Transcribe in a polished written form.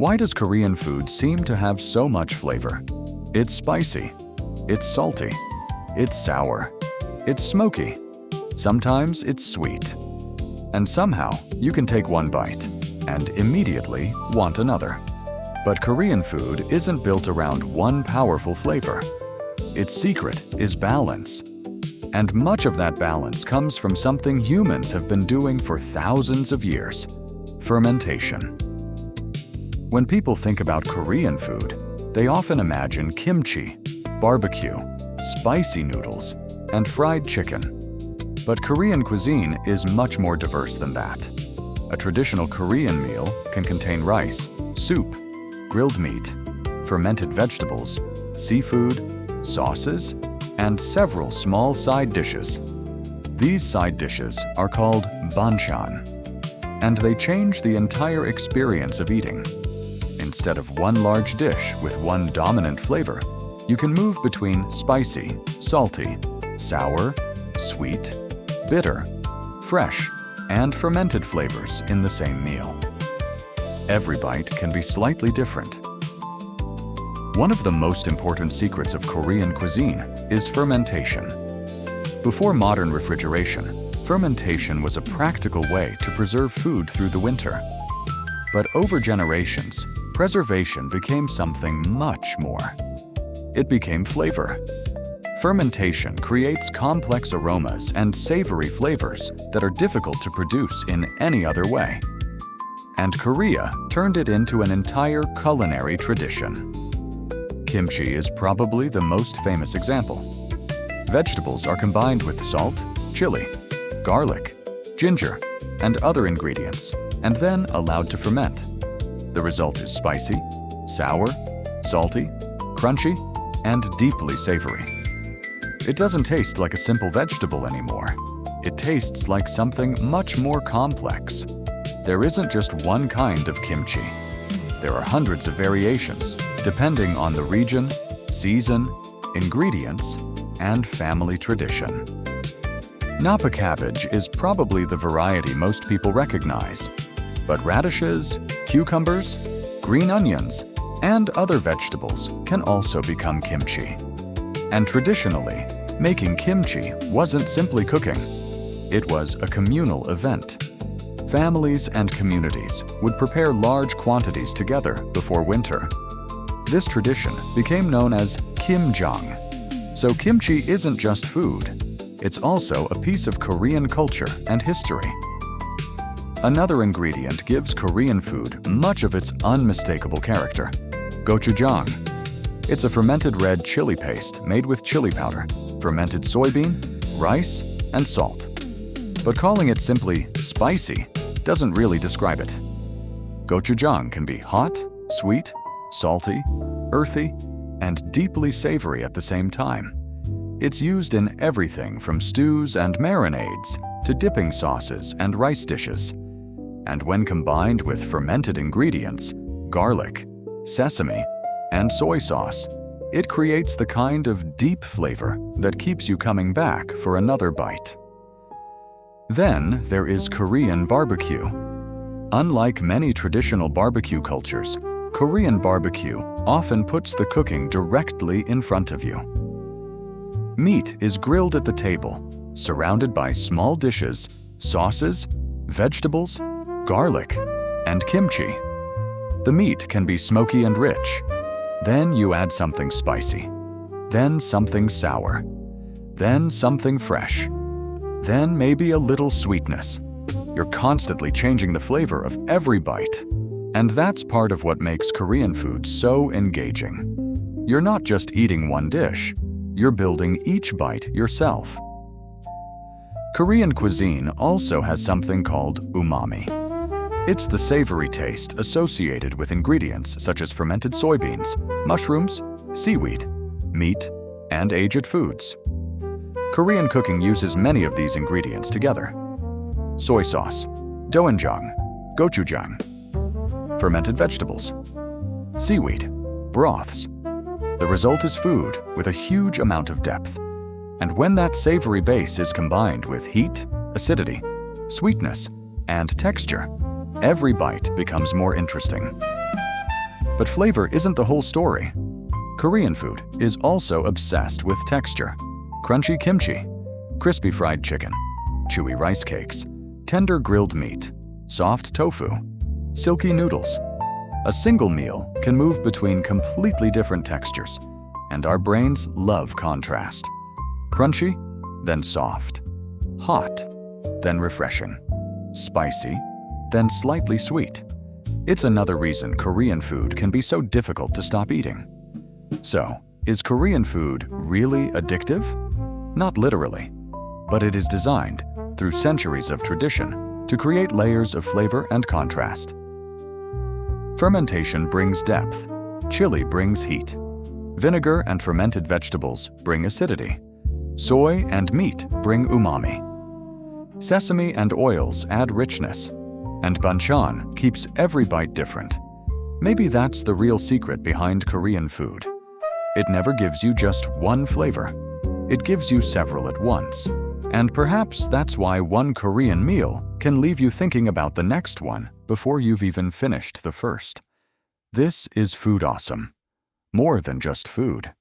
Why does Korean food seem to have so much flavor? It's spicy, it's salty, it's sour, it's smoky, sometimes it's sweet. And somehow you can take one bite and immediately want another. But Korean food isn't built around one powerful flavor. Its secret is balance. And much of that balance comes from something humans have been doing for thousands of years: fermentation. When people think about Korean food, they often imagine kimchi, barbecue, spicy noodles, and fried chicken. But Korean cuisine is much more diverse than that. A traditional Korean meal can contain rice, soup, grilled meat, fermented vegetables, seafood, sauces, and several small side dishes. These side dishes are called banchan, and they change the entire experience of eating. Instead of one large dish with one dominant flavor, you can move between spicy, salty, sour, sweet, bitter, fresh, and fermented flavors in the same meal. Every bite can be slightly different. One of the most important secrets of Korean cuisine is fermentation. Before modern refrigeration, fermentation was a practical way to preserve food through the winter. But over generations, preservation became something much more. It became flavor. Fermentation creates complex aromas and savory flavors that are difficult to produce in any other way. And Korea turned it into an entire culinary tradition. Kimchi is probably the most famous example. Vegetables are combined with salt, chili, garlic, ginger, and other ingredients, and then allowed to ferment. The result is spicy, sour, salty, crunchy, and deeply savory. It doesn't taste like a simple vegetable anymore. It tastes like something much more complex. There isn't just one kind of kimchi. There are hundreds of variations, depending on the region, season, ingredients, and family tradition. Napa cabbage is probably the variety most people recognize, but radishes, cucumbers, green onions, and other vegetables can also become kimchi. And traditionally, making kimchi wasn't simply cooking. It was a communal event. Families and communities would prepare large quantities together before winter. This tradition became known as kimjang. So kimchi isn't just food. It's also a piece of Korean culture and history. Another ingredient gives Korean food much of its unmistakable character: gochujang. It's a fermented red chili paste made with chili powder, fermented soybean, rice, and salt. But calling it simply spicy doesn't really describe it. Gochujang can be hot, sweet, salty, earthy, and deeply savory at the same time. It's used in everything from stews and marinades to dipping sauces and rice dishes. And when combined with fermented ingredients, garlic, sesame, and soy sauce, it creates the kind of deep flavor that keeps you coming back for another bite. Then there is Korean barbecue. Unlike many traditional barbecue cultures, Korean barbecue often puts the cooking directly in front of you. Meat is grilled at the table, surrounded by small dishes, sauces, vegetables, garlic, and kimchi. The meat can be smoky and rich. Then you add something spicy. Then something sour. Then something fresh. Then maybe a little sweetness. You're constantly changing the flavor of every bite. And that's part of what makes Korean food so engaging. You're not just eating one dish. You're building each bite yourself. Korean cuisine also has something called umami. It's the savory taste associated with ingredients such as fermented soybeans, mushrooms, seaweed, meat, and aged foods. Korean cooking uses many of these ingredients together. Soy sauce, doenjang, gochujang, fermented vegetables, seaweed, broths. The result is food with a huge amount of depth. And when that savory base is combined with heat, acidity, sweetness, and texture, every bite becomes more interesting. But flavor isn't the whole story. Korean food is also obsessed with texture. Crunchy kimchi, crispy fried chicken, chewy rice cakes, tender grilled meat, soft tofu, silky noodles. A single meal can move between completely different textures, and our brains love contrast. Crunchy, then soft. Hot, then refreshing. Spicy, then slightly sweet. It's another reason Korean food can be so difficult to stop eating. So, is Korean food really addictive? Not literally, but it is designed, through centuries of tradition, to create layers of flavor and contrast. Fermentation brings depth. Chili brings heat. Vinegar and fermented vegetables bring acidity. Soy and meat bring umami. Sesame and oils add richness. And banchan keeps every bite different. Maybe that's the real secret behind Korean food. It never gives you just one flavor. It gives you several at once. And perhaps that's why one Korean meal can leave you thinking about the next one before you've even finished the first. This is Food Awesome. More than just food.